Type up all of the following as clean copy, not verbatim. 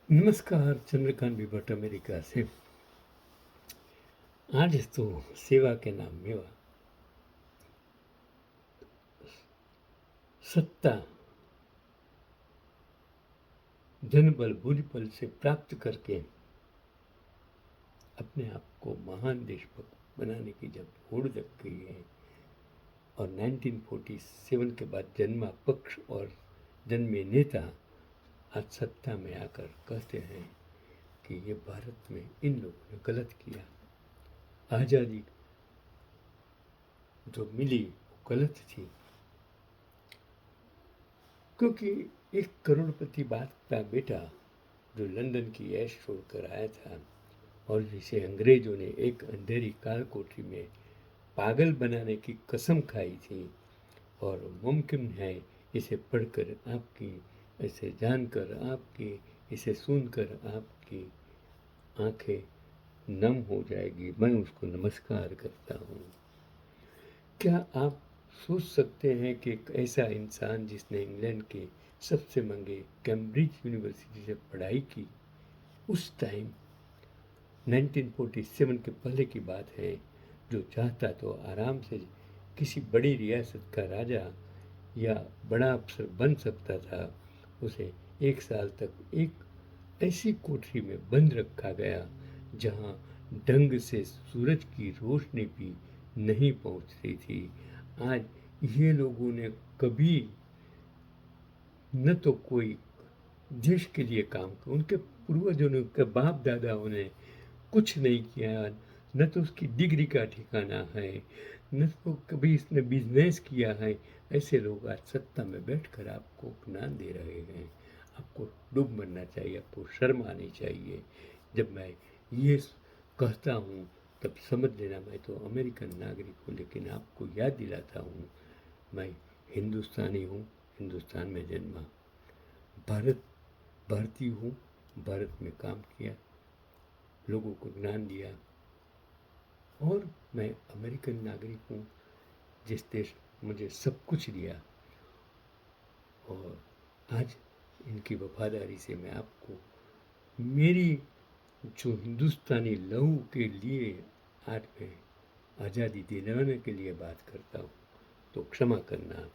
नमस्कार, चंद्रकांत भी भट्ट अमेरिका से। आज तो सेवा के नाम मेवा, सत्ता जनबल बुद्धबल से प्राप्त करके अपने आप को महान देशभक्त बनाने की जब होड़ लग गई है और 1947 के बाद जन्मा पक्ष और जन्मे नेता आज सत्ता में आकर कहते हैं कि ये भारत में इन लोगों ने गलत किया, आज़ादी जो मिली वो गलत थी, क्योंकि एक करोड़पति बाप का बेटा जो लंदन की ऐश छोड़कर आया था और जिसे अंग्रेजों ने एक अंधेरी काल कोठरी में पागल बनाने की कसम खाई थी, और मुमकिन है इसे पढ़कर आपकी, इसे जानकर आपकी, इसे सुनकर आपकी आंखें नम हो जाएगी। मैं उसको नमस्कार करता हूँ। क्या आप सोच सकते हैं कि एक ऐसा इंसान जिसने इंग्लैंड के सबसे महंगे कैम्ब्रिज यूनिवर्सिटी से पढ़ाई की, उस टाइम 1947 के पहले की बात है, जो चाहता तो आराम से किसी बड़ी रियासत का राजा या बड़ा अफसर बन सकता था। उसे 1 साल तक एक ऐसी कोठरी में बंद रखा गया जहां ढंग से सूरज की रोशनी भी नहीं पहुंचती थी। आज ये लोगों ने कभी न तो कोई देश के लिए काम किया, उनके पूर्वजों ने, उनके बाप दादाओं ने कुछ नहीं किया, न तो उसकी डिग्री का ठिकाना है, न तो कभी इसने बिजनेस किया है। ऐसे लोग आज सत्ता में बैठकर आपको ज्ञान दे रहे हैं। आपको डूब मरना चाहिए, आपको शर्म आनी चाहिए। जब मैं ये कहता हूँ तब समझ लेना मैं तो अमेरिकन नागरिक हूँ, लेकिन आपको याद दिलाता हूँ मैं हिंदुस्तानी हूँ, हिंदुस्तान में जन्मा, भारत भारतीय हूँ, भारत में काम किया, लोगों को ज्ञान दिया, और मैं अमेरिकन नागरिक हूँ जिस देश मुझे सब कुछ दिया। और आज इनकी वफादारी से मैं आपको मेरी जो हिंदुस्तानी लहू के लिए आज मैं आज़ादी दिलाने के लिए बात करता हूँ तो क्षमा करना।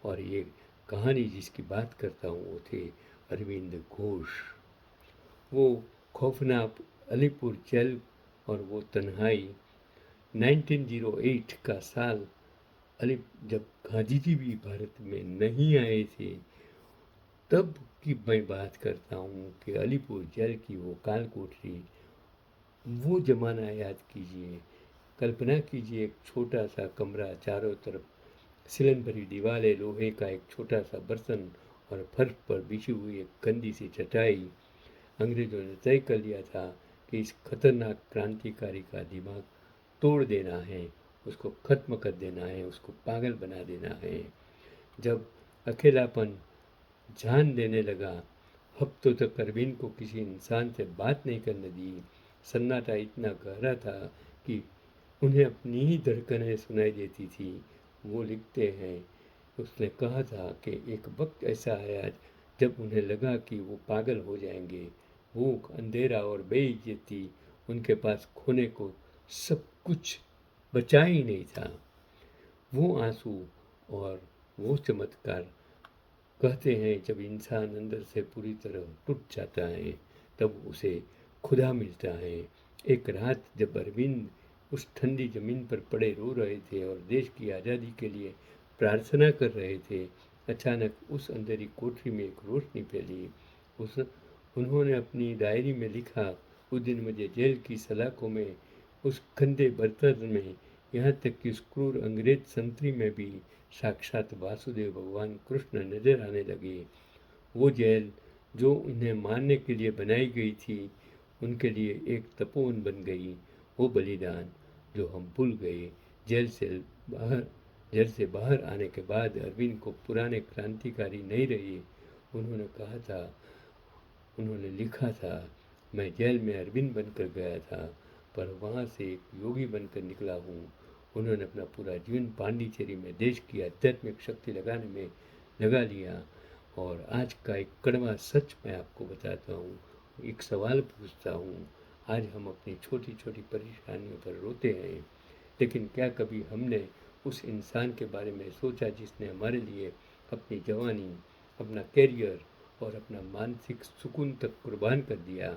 और ये कहानी जिसकी बात करता हूँ वो थे अरविंद घोष। वो खौफनाक अलीपुर जेल और वो तन्हाई, 1908 का साल, अली जब गांधी जी भी भारत में नहीं आए थे, तब की मैं बात करता हूँ कि अलीपुर जेल की वो काल कोठरी, वो ज़माना याद कीजिए। कल्पना कीजिए एक छोटा सा कमरा, चारों तरफ सिलन भरी दीवारें, लोहे का एक छोटा सा बर्तन और फर्श पर बिछी हुई एक गंदी सी चटाई। अंग्रेजों ने तय कर लिया था कि इस खतरनाक क्रांतिकारी का दिमाग तोड़ देना है, उसको खत्म कर देना है, उसको पागल बना देना है। जब अकेलापन जान देने लगा, हफ्तों तक अरविंद को किसी इंसान से बात नहीं करने दी। सन्नाटा इतना गहरा था कि उन्हें अपनी ही धड़कनें सुनाई देती थी। वो लिखते हैं, उसने कहा था कि एक वक्त ऐसा आया जब उन्हें लगा कि वो पागल हो जाएंगे। भूख, अंधेरा और बेइज्जती, उनके पास खोने को सब कुछ बचा ही नहीं था। वो आंसू और वो चमत्कार, कहते हैं जब इंसान अंदर से पूरी तरह टूट जाता है तब उसे खुदा मिलता है। एक रात जब अरविंद उस ठंडी ज़मीन पर पड़े रो रहे थे और देश की आज़ादी के लिए प्रार्थना कर रहे थे, अचानक उस अंधेरी कोठरी में एक रोशनी फैली। उस उन्होंने अपनी डायरी में लिखा, उस दिन मुझे जेल की सलाखों में, उस गंदे बर्तन में, यहाँ तक कि उस क्रूर अंग्रेज संतरी में भी साक्षात वासुदेव भगवान कृष्ण नजर आने लगे। वो जेल जो उन्हें मारने के लिए बनाई गई थी, उनके लिए एक तपोवन बन गई। वो बलिदान जो हम भूल गए। जेल से बाहर जेल से बाहर आने के बाद अरविंद को पुराने क्रांतिकारी नहीं रहे। उन्होंने कहा था, उन्होंने लिखा था, मैं जेल में अरविंद बनकर गया था पर वहाँ से एक योगी बनकर निकला हूँ। उन्होंने अपना पूरा जीवन पांडिचेरी में देश की आध्यात्मिक शक्ति लगाने में लगा लिया। और आज का एक कड़वा सच मैं आपको बताता हूँ, एक सवाल पूछता हूँ। आज हम अपनी छोटी छोटी परेशानियों पर रोते हैं, लेकिन क्या कभी हमने उस इंसान के बारे में सोचा जिसने हमारे लिए अपनी जवानी, अपना करियर और अपना मानसिक सुकून तक कुर्बान कर दिया।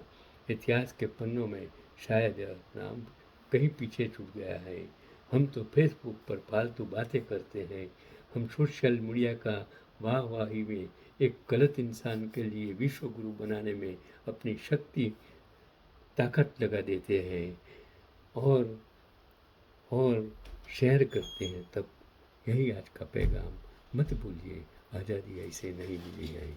इतिहास के पन्नों में शायद यह नाम कहीं पीछे छूट गया है। हम तो फेसबुक पर फालतू बातें करते हैं। हम सोशल मीडिया का वाहवाही में एक गलत इंसान के लिए विश्व गुरु बनाने में अपनी शक्ति ताकत लगा देते हैं और और शेयर करते हैं। तब यही आज का पैगाम। मत भूलिए, आज़ादी ऐसे नहीं मिली है।